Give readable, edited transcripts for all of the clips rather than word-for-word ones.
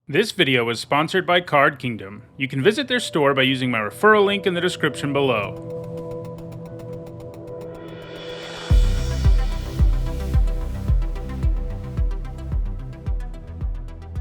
This video is sponsored by Card Kingdom. You can visit their store by using my referral link in the description below.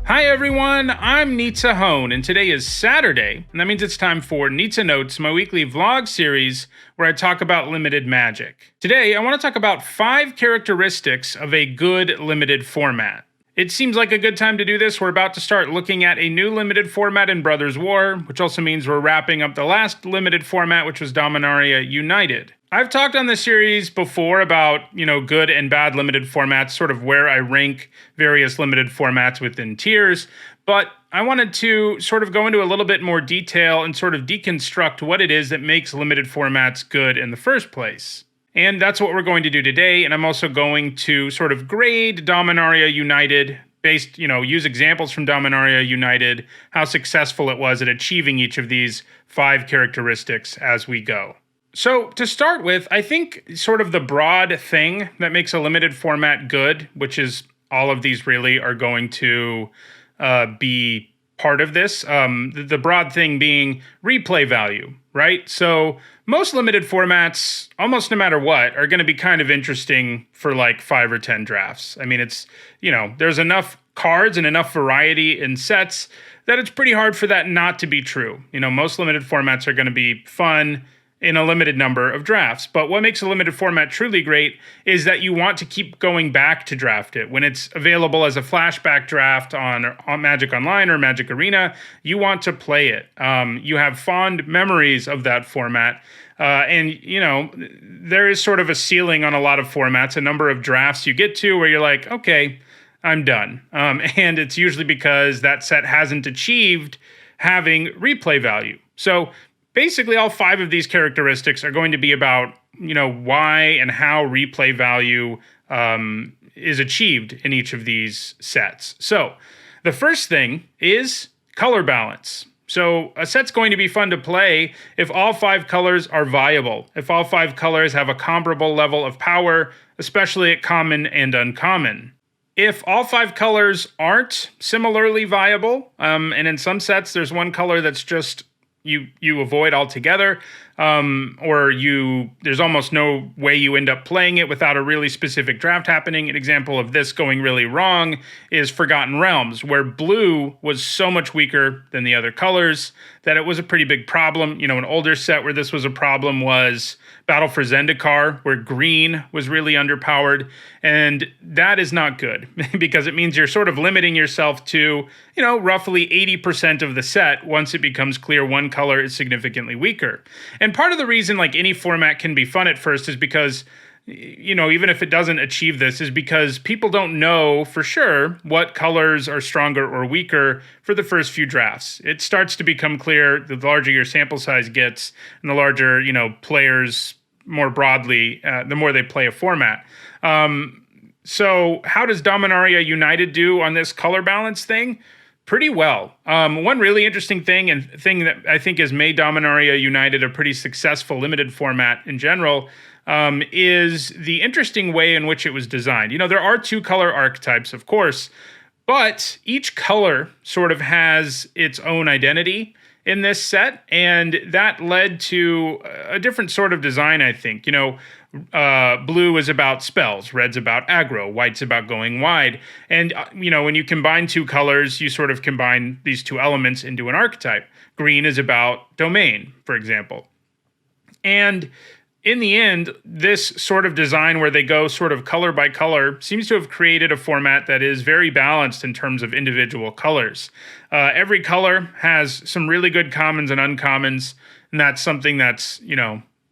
Hi everyone, I'm Nizzanotes, and today is Saturday, and that means it's time for Nizzanotes, my weekly vlog series where I talk about limited magic. Today, I want to talk about 5 characteristics of a good limited format. It seems like a good time to do this. We're about to start looking at a new limited format in Brothers War, which also means we're wrapping up the last limited format, which was Dominaria United. I've talked on this series before about, good and bad limited formats, sort of where I rank various limited formats within tiers, but I wanted to sort of go into a little bit more detail and sort of deconstruct what it is that makes limited formats good in the first place. And that's what we're going to do today, and I'm also going to sort of grade Dominaria United based, use examples from Dominaria United, how successful it was at achieving each of these 5 characteristics as we go. So to start with, I think sort of the broad thing that makes a limited format good, which is all of these really are going to be part of this, the broad thing being replay value, right? So most limited formats, almost no matter what, are going to be kind of interesting for like 5 or 10 drafts. I mean, it's, there's enough cards and enough variety in sets that it's pretty hard for that not to be true. Most limited formats are going to be fun in a limited number of drafts. But what makes a limited format truly great is that you want to keep going back to draft it. When it's available as a flashback draft on Magic Online or Magic Arena, you want to play it. You have fond memories of that format. And there is sort of a ceiling on a lot of formats, a number of drafts you get to where you're like, okay, I'm done. And it's usually because that set hasn't achieved having replay value. So basically, all 5 of these characteristics are going to be about, why and how replay value is achieved in each of these sets. So the first thing is color balance. So a set's going to be fun to play if all 5 colors are viable, if all 5 colors have a comparable level of power, especially at common and uncommon. If all 5 colors aren't similarly viable, and in some sets there's one color that's just you avoid altogether, or there's almost no way you end up playing it without a really specific draft happening. An example of this going really wrong is Forgotten Realms, where blue was so much weaker than the other colors that it was a pretty big problem. An older set where this was a problem was Battle for Zendikar, where green was really underpowered, and that is not good because it means you're sort of limiting yourself to, roughly 80% of the set once it becomes clear one color is significantly weaker. And part of the reason like any format can be fun at first is because, even if it doesn't achieve this, is because people don't know for sure what colors are stronger or weaker for the first few drafts. It starts to become clear the larger your sample size gets and the larger, players more broadly, the more they play a format. So how does Dominaria United do on this color balance thing? Pretty well. One really interesting thing that I think has made Dominaria United a pretty successful limited format in general is the interesting way in which it was designed. There are 2 color archetypes, of course, but each color sort of has its own identity in this set, and that led to a different sort of design, I think. Blue is about spells, red's about aggro, white's about going wide. And, when you combine 2 colors, you sort of combine these 2 elements into an archetype. Green is about domain, for example. And in the end, this sort of design where they go sort of color by color seems to have created a format that is very balanced in terms of individual colors. Every color has some really good commons and uncommons, and that's something that's,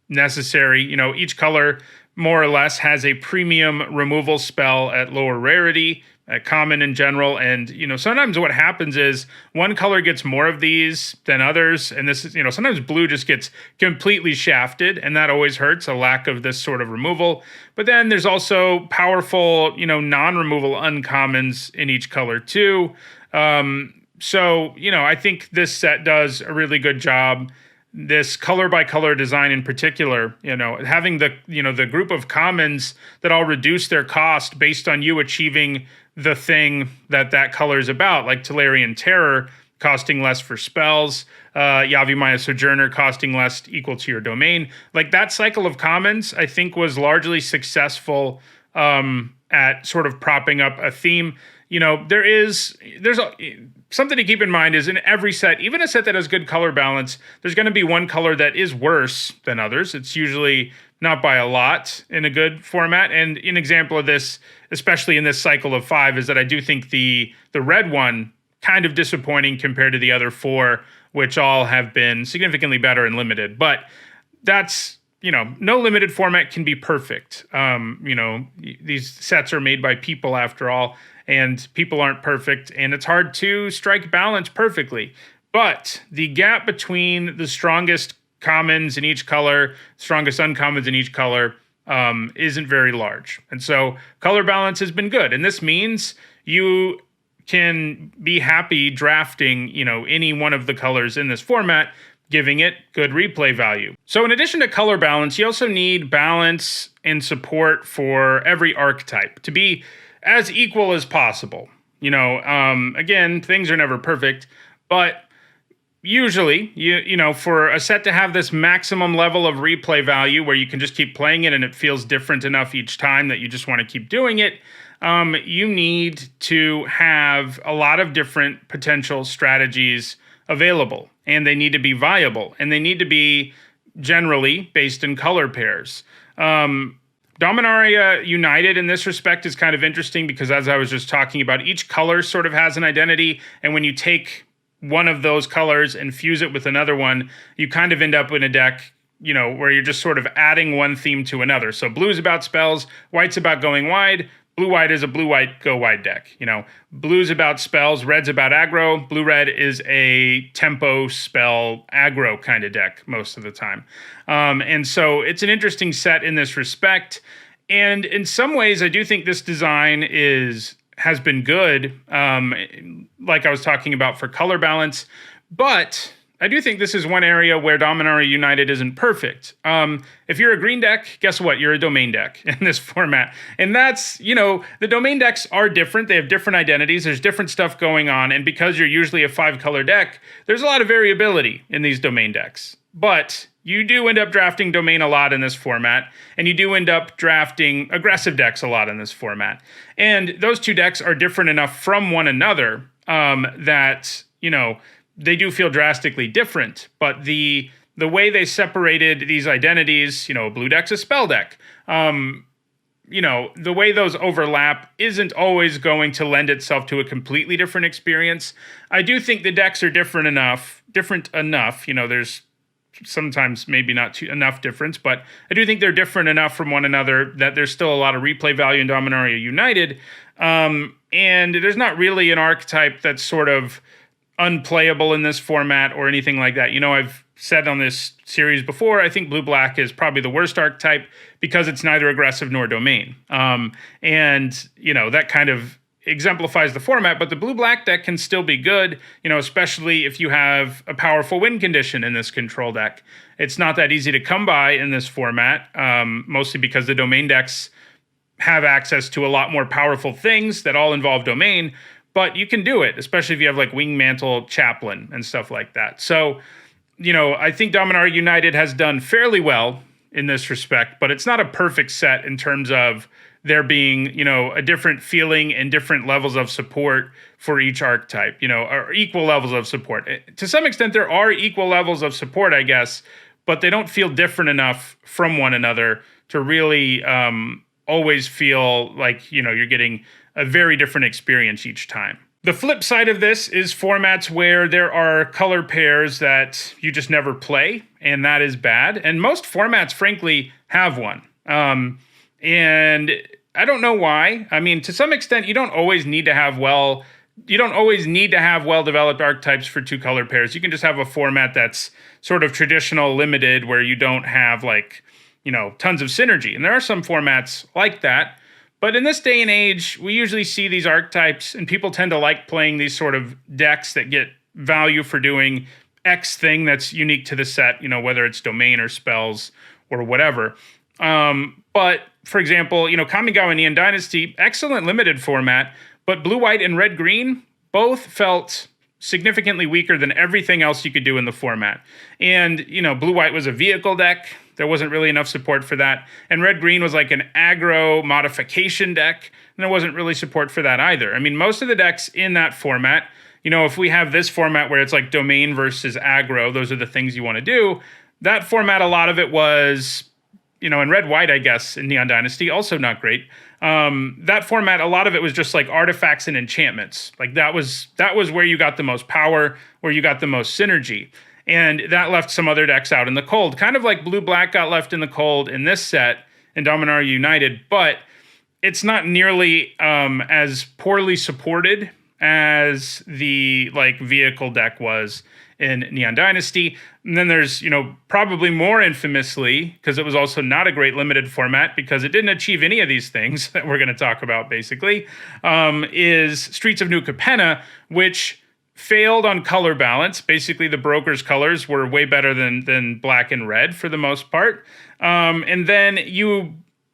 necessary. Each color more or less has a premium removal spell at lower rarity, at common in general. And, sometimes what happens is one color gets more of these than others. And this is, sometimes blue just gets completely shafted, and that always hurts, a lack of this sort of removal. But then there's also powerful, non-removal uncommons in each color too. So, I think this set does a really good job. This color by color design in particular, having the group of commons that all reduce their cost based on you achieving the thing that color is about, like Tolarian Terror costing less for spells, Yavimaya Sojourner costing less equal to your domain. Like that cycle of commons, I think was largely successful at sort of propping up a theme. There's something to keep in mind is in every set, even a set that has good color balance, there's going to be one color that is worse than others. It's usually not by a lot in a good format. And an example of this, especially in this cycle of 5, is that I do think the red one kind of disappointing compared to the other 4, which all have been significantly better and limited. But that's, no limited format can be perfect. These sets are made by people after all, and people aren't perfect, and it's hard to strike balance perfectly. But the gap between the strongest commons in each color, strongest uncommons in each color, isn't very large. And so color balance has been good. And this means you can be happy drafting, any one of the colors in this format, giving it good replay value. So in addition to color balance, you also need balance and support for every archetype to be as equal as possible. Again, things are never perfect, but usually, for a set to have this maximum level of replay value where you can just keep playing it and it feels different enough each time that you just want to keep doing it, you need to have a lot of different potential strategies available, and they need to be viable, and they need to be generally based in color pairs. Dominaria United in this respect is kind of interesting because, as I was just talking about, each color sort of has an identity, and when you take one of those colors and fuse it with another one, you kind of end up in a deck, where you're just sort of adding one theme to another. So blue's about spells, white's about going wide, blue-white is a blue-white go-wide deck. Blue's about spells, red's about aggro, blue-red is a tempo spell aggro kind of deck most of the time. And so it's an interesting set in this respect. And in some ways, I do think this design has been good, like I was talking about for color balance. But I do think this is one area where Dominaria United isn't perfect. If you're a green deck, guess what? You're a domain deck in this format. And that's, the domain decks are different. They have different identities. There's different stuff going on. And because you're usually a 5-color deck, there's a lot of variability in these domain decks. But you do end up drafting domain a lot in this format, and you do end up drafting aggressive decks a lot in this format. And those two decks are different enough from one another that, they do feel drastically different, but the way they separated these identities, a blue deck's a spell deck, the way those overlap isn't always going to lend itself to a completely different experience. I do think the decks are different enough, there's sometimes maybe not enough difference, but I do think they're different enough from one another that there's still a lot of replay value in Dominaria United, and there's not really an archetype that's sort of unplayable in this format or anything like that. I've said on this series before, I think blue-black is probably the worst archetype because it's neither aggressive nor domain. That kind of exemplifies the format, but the blue-black deck can still be good, especially if you have a powerful win condition in this control deck. It's not that easy to come by in this format, mostly because the domain decks have access to a lot more powerful things that all involve domain, but you can do it, especially if you have like Wing Mantle Chaplain and stuff like that. So, I think Dominaria United has done fairly well in this respect, but it's not a perfect set in terms of there being, a different feeling and different levels of support for each archetype, or equal levels of support. To some extent, there are equal levels of support, I guess, but they don't feel different enough from one another to really always feel like, you're getting a very different experience each time. The flip side of this is formats where there are color pairs that you just never play, and that is bad. And most formats, frankly, have one. And I don't know why. I mean, to some extent, you don't always need to have well-developed archetypes for 2 color pairs. You can just have a format that's sort of traditional limited where you don't have tons of synergy. And there are some formats like that. But in this day and age, we usually see these archetypes, and people tend to like playing these sort of decks that get value for doing X thing that's unique to the set, whether it's domain or spells or whatever. But, for example, Kamigawa Neon Dynasty, excellent limited format, But blue-white and red-green both felt significantly weaker than everything else you could do in the format. And, blue-white was a vehicle deck. There wasn't really enough support for that. And red-green was like an aggro modification deck, and there wasn't really support for that either. I mean, most of the decks in that format, if we have this format where it's like domain versus aggro, those are the things you want to do. That format, a lot of it was, in red-white, I guess, in Neon Dynasty, also not great. That format, a lot of it was just like artifacts and enchantments. Like that was where you got the most power, where you got the most synergy. And that left some other decks out in the cold. Kind of like blue-black got left in the cold in this set in Dominaria United, but it's not nearly as poorly supported as the vehicle deck was in Neon Dynasty. And then there's, probably more infamously, because it was also not a great limited format because it didn't achieve any of these things that we're going to talk about basically, is Streets of New Capenna, which failed on color balance. Basically, the broker's colors were way better than black and red for the most part. And then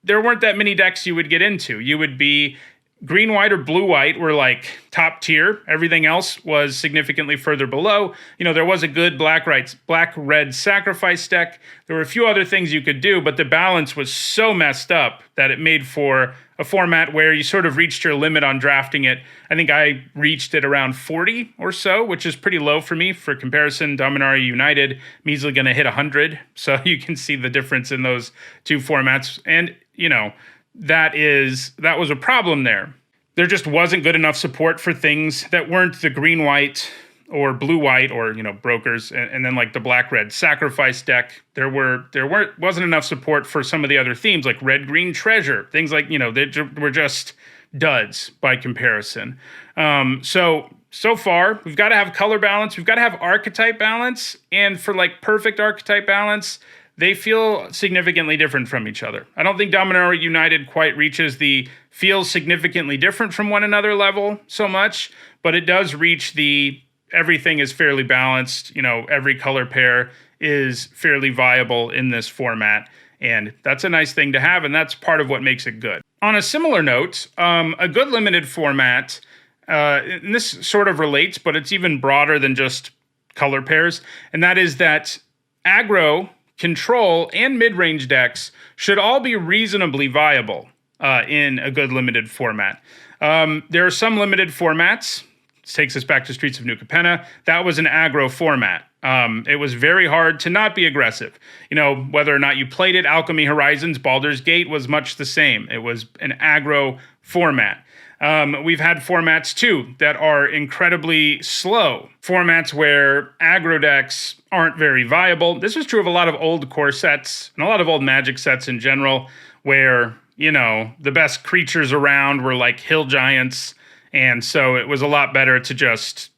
there weren't that many decks you would get into. You would be green, white, or blue, white were like top tier. Everything else was significantly further below. There was a good black, red sacrifice deck. There were a few other things you could do, but the balance was so messed up that it made for a format where you sort of reached your limit on drafting it. I think I reached it around 40 or so, which is pretty low for me. For comparison, Dominaria United, I'm easily going to hit 100. So you can see the difference in those two formats. And, that was a problem there. There just wasn't good enough support for things that weren't the green-white or blue-white or, brokers, and then like the black-red sacrifice deck. There wasn't enough support for some of the other themes like red-green treasure, things like, they were just duds by comparison. So far, we've got to have color balance, we've got to have archetype balance, and for like perfect archetype balance, they feel significantly different from each other. I don't think Dominaria United quite reaches the feels significantly different from one another level so much, but it does reach the everything is fairly balanced, every color pair is fairly viable in this format, and that's a nice thing to have, and that's part of what makes it good. On a similar note, a good limited format, and this sort of relates, but it's even broader than just color pairs, and that is that aggro, control, and mid-range decks should all be reasonably viable in a good limited format. There are some limited formats. This takes us back to Streets of New Capenna. That was an aggro format. It was very hard to not be aggressive. Whether or not you played it, Alchemy Horizons, Baldur's Gate was much the same. It was an aggro format. We've had formats, too, that are incredibly slow. Formats where aggro decks aren't very viable. This was true of a lot of old core sets and a lot of old Magic sets in general, where, the best creatures around were like hill giants. And so it was a lot better to just,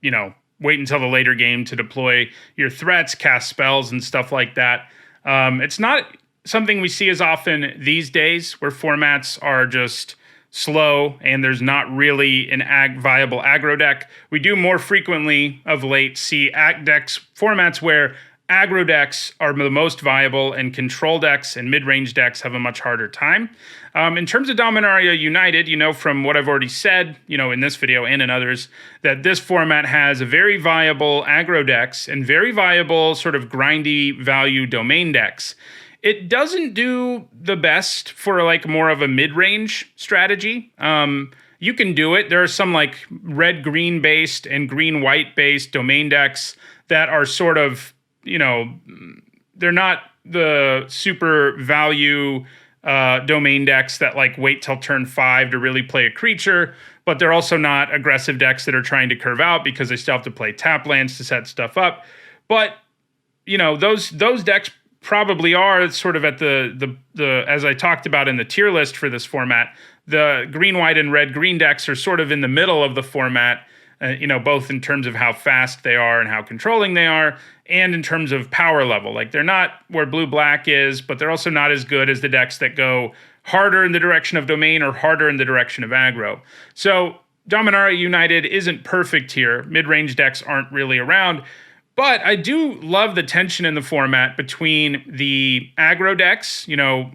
wait until the later game to deploy your threats, cast spells, and stuff like that. It's not something we see as often these days, where formats are just slow and there's not really an viable aggro deck. We do more frequently of late see decks, formats where aggro decks are the most viable and control decks and mid-range decks have a much harder time. In terms of Dominaria United, from what I've already said, in this video and in others, that this format has a very viable aggro decks and very viable sort of grindy value domain decks. It doesn't do the best for like more of a mid-range strategy. You can do it. There are some like red-green based and green-white based domain decks that are sort of, they're not the super value domain decks that like wait till turn 5 to really play a creature, but they're also not aggressive decks that are trying to curve out because they still have to play tap lands to set stuff up. But, those decks probably are sort of at the as I talked about in the tier list for this format, the green, white, and red green decks are sort of in the middle of the format, both in terms of how fast they are and how controlling they are, and in terms of power level. Like they're not where blue, black is, but they're also not as good as the decks that go harder in the direction of domain or harder in the direction of aggro. So Dominaria United isn't perfect here. Mid-range decks aren't really around. But I do love the tension in the format between the aggro decks,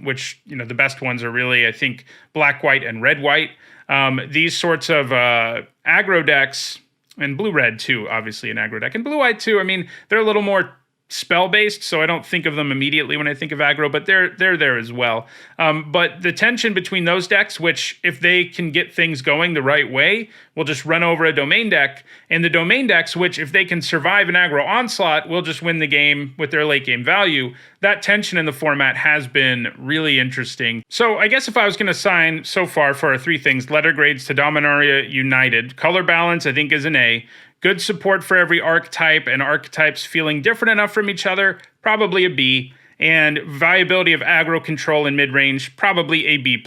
which, the best ones are really, I think, black, white, and red, white. These sorts of aggro decks, and blue-red too, obviously an aggro deck, and blue-white too, I mean, they're a little more spell-based, so I don't think of them immediately when I think of aggro, but they're there as well. But the tension between those decks, which if they can get things going the right way, will just run over a domain deck, and the domain decks, which if they can survive an aggro onslaught, will just win the game with their late game value. That tension in the format has been really interesting. So I guess if I was going to assign so far for our three things, letter grades to Dominaria United, color balance I think is an A. Good support for every archetype, and archetypes feeling different enough from each other, probably a B. And viability of aggro control in mid-range, probably a B+.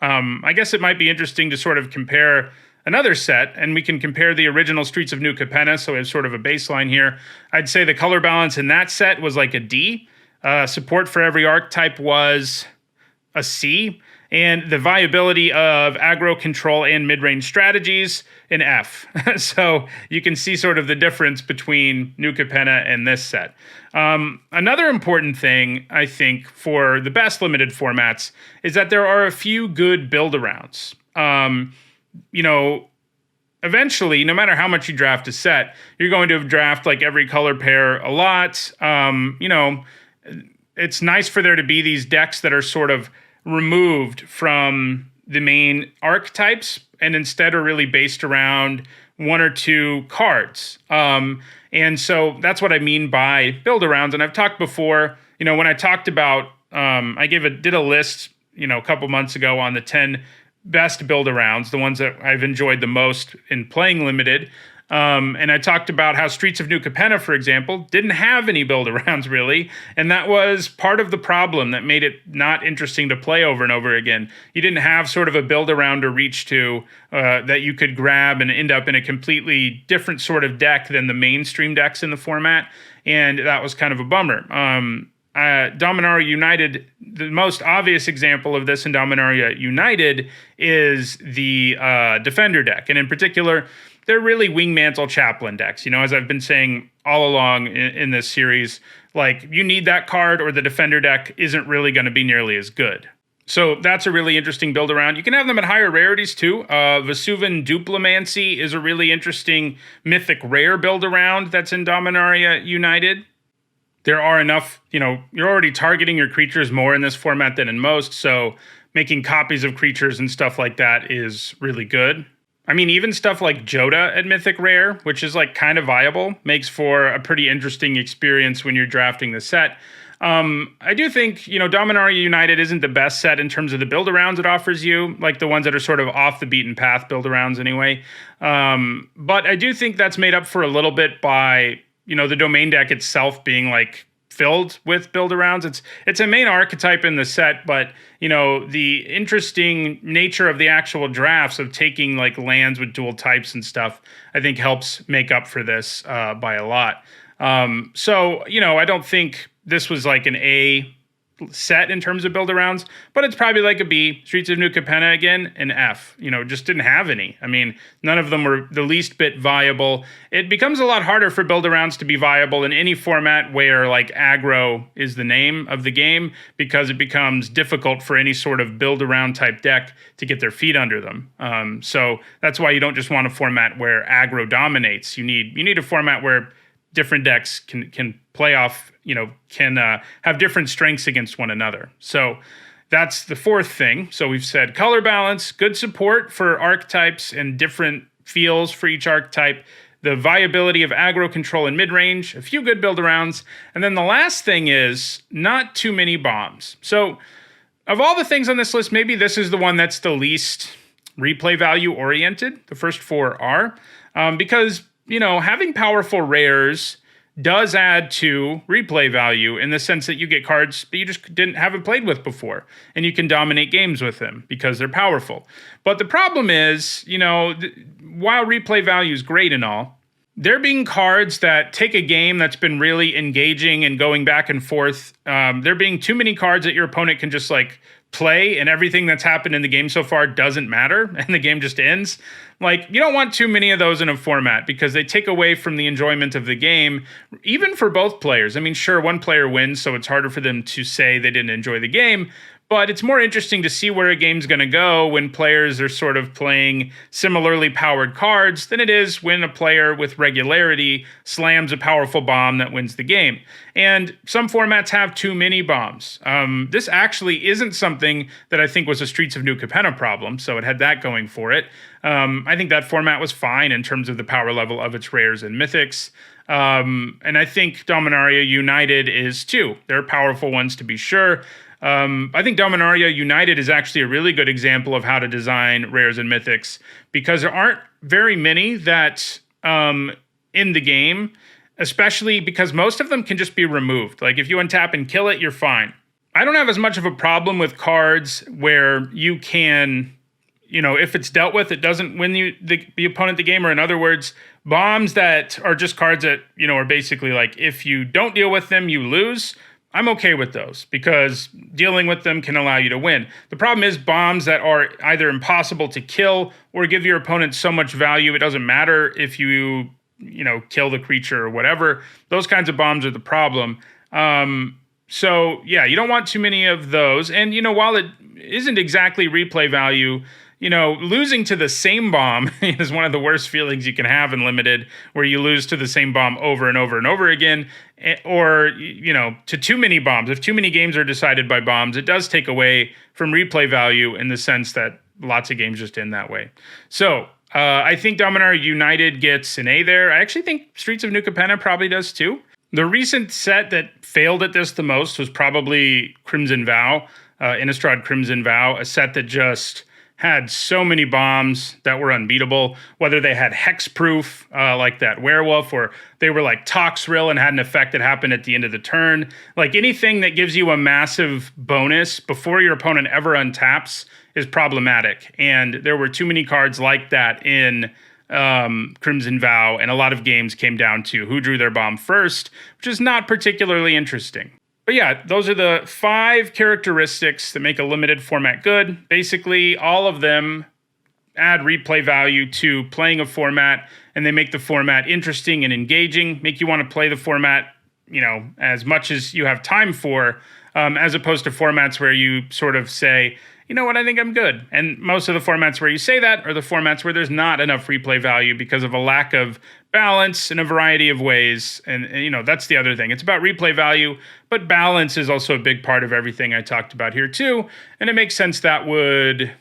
I guess it might be interesting to sort of compare another set, and we can compare the original Streets of New Capenna, so we have sort of a baseline here. I'd say the color balance in that set was like a D. Support for every archetype was a C. And the viability of aggro control and mid-range strategies, an F. So you can see sort of the difference between New Capenna and this set. Another important thing, I think, for the best limited formats is that there are a few good build-arounds. Eventually, no matter how much you draft a set, you're going to draft like every color pair a lot. It's nice for there to be these decks that are sort of removed from the main archetypes and instead are really based around one or two cards. And so that's what I mean by build arounds. And I've talked before, when I talked about, I did a list, a couple months ago on the 10 best build arounds, the ones that I've enjoyed the most in playing limited. And I talked about how Streets of New Capenna, for example, didn't have any build-arounds really, and that was part of the problem that made it not interesting to play over and over again. You didn't have sort of a build-around to reach to that you could grab and end up in a completely different sort of deck than the mainstream decks in the format, and that was kind of a bummer. Dominaria United, the most obvious example of this in Dominaria United is the Defender deck, and in particular, they're really Wingmantle Chaplain decks. As I've been saying all along in this series, like you need that card or the Defender deck isn't really going to be nearly as good. So that's a really interesting build around. You can have them at higher rarities too. Vesuvan Duplimancy is a really interesting mythic rare build around that's in Dominaria United. There are enough, you're already targeting your creatures more in this format than in most, so making copies of creatures and stuff like that is really good. I mean, even stuff like Joda at Mythic Rare, which is like kind of viable, makes for a pretty interesting experience when you're drafting the set. I do think, Dominaria United isn't the best set in terms of the build-arounds it offers you, like the ones that are sort of off the beaten path build-arounds anyway. But I do think that's made up for a little bit by, the domain deck itself being like filled with build-arounds. It's a main archetype in the set, but the interesting nature of the actual drafts of taking like lands with dual types and stuff, I think helps make up for this by a lot. So I don't think this was like an A set in terms of build-arounds, but it's probably like a B. Streets of New Capenna again, an F. Just didn't have any. I mean, none of them were the least bit viable. It becomes a lot harder for build-arounds to be viable in any format where like aggro is the name of the game, because it becomes difficult for any sort of build-around type deck to get their feet under them. So that's why you don't just want a format where aggro dominates. You need a format where different decks can play off, can have different strengths against one another. So that's the fourth thing. So we've said color balance, good support for archetypes and different feels for each archetype, the viability of aggro control in mid-range, a few good build-arounds, and then the last thing is not too many bombs. So of all the things on this list, maybe this is the one that's the least replay value oriented. The first four are, because having powerful rares does add to replay value in the sense that you get cards that you just haven't played with before, and you can dominate games with them because they're powerful. But the problem is, while replay value is great and all, there being cards that take a game that's been really engaging and going back and forth, there being too many cards that your opponent can just like play and everything that's happened in the game so far doesn't matter and the game just ends. Like, you don't want too many of those in a format because they take away from the enjoyment of the game, even for both players. I mean, sure, one player wins, so it's harder for them to say they didn't enjoy the game, But it's more interesting to see where a game's going to go when players are sort of playing similarly powered cards than it is when a player with regularity slams a powerful bomb that wins the game. And some formats have too many bombs. This actually isn't something that I think was a Streets of New Capenna problem, so it had that going for it. I think that format was fine in terms of the power level of its rares and mythics. And I think Dominaria United is too. They're powerful ones to be sure. I think Dominaria United is actually a really good example of how to design rares and mythics, because there aren't very many that in the game, especially because most of them can just be removed. Like if you untap and kill it, you're fine. I don't have as much of a problem with cards where you can, if it's dealt with, it doesn't win the opponent the game, or in other words, bombs that are just cards that, are basically like, if you don't deal with them, you lose. I'm okay with those because dealing with them can allow you to win. The problem is bombs that are either impossible to kill or give your opponent so much value, it doesn't matter if you kill the creature or whatever. Those kinds of bombs are the problem. So yeah, you don't want too many of those. And, while it isn't exactly replay value, losing to the same bomb is one of the worst feelings you can have in Limited, where you lose to the same bomb over and over and over again, or, to too many bombs. If too many games are decided by bombs, it does take away from replay value in the sense that lots of games just end that way. So I think Dominaria United gets an A there. I actually think Streets of New Capenna probably does too. The recent set that failed at this the most was probably Crimson Vow, Innistrad Crimson Vow, a set that just had so many bombs that were unbeatable, whether they had hexproof, like that werewolf, or they were like Toxrill and had an effect that happened at the end of the turn. Like anything that gives you a massive bonus before your opponent ever untaps is problematic. And there were too many cards like that in Crimson Vow, and a lot of games came down to who drew their bomb first, which is not particularly interesting. But yeah, those are the 5 characteristics that make a limited format good. Basically, all of them add replay value to playing a format, and they make the format interesting and engaging, make you want to play the format, as much as you have time for, as opposed to formats where you sort of say, you know what, I think I'm good. And most of the formats where you say that are the formats where there's not enough replay value because of a lack of balance in a variety of ways. And that's the other thing. It's about replay value, but balance is also a big part of everything I talked about here too. And it makes sense that would,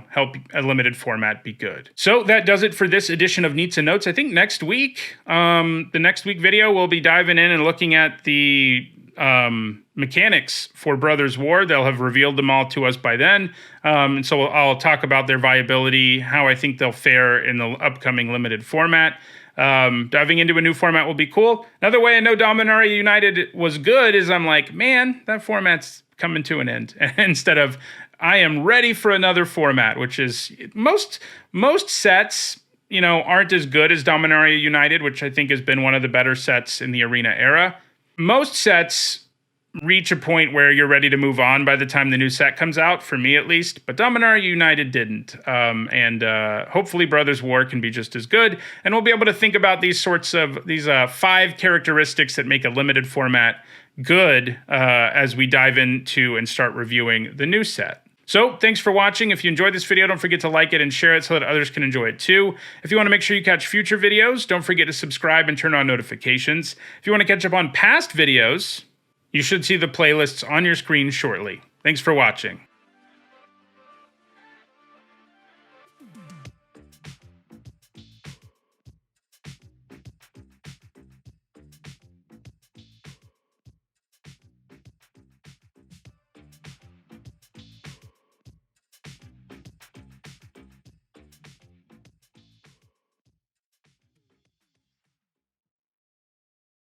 help a limited format be good. So that does it for this edition of Nizzanotes. I think next week, the next week video, we'll be diving in and looking at the mechanics for Brothers War. They'll have revealed them all to us by then. And so I'll talk about their viability, how I think they'll fare in the upcoming limited format. Diving into a new format will be cool. Another way I know Dominaria United was good is I'm like, man, that format's coming to an end. Instead of, I am ready for another format, which is most sets, aren't as good as Dominaria United, which I think has been one of the better sets in the Arena era. Most sets reach a point where you're ready to move on by the time the new set comes out, for me at least, but Dominaria United didn't. And hopefully Brothers War can be just as good, and we'll be able to think about these 5 characteristics that make a limited format good as we dive into and start reviewing the new set. So thanks for watching. If you enjoyed this video, don't forget to like it and share it so that others can enjoy it too. If you want to make sure you catch future videos, don't forget to subscribe and turn on notifications. If you want to catch up on past videos, you should see the playlists on your screen shortly. Thanks for watching.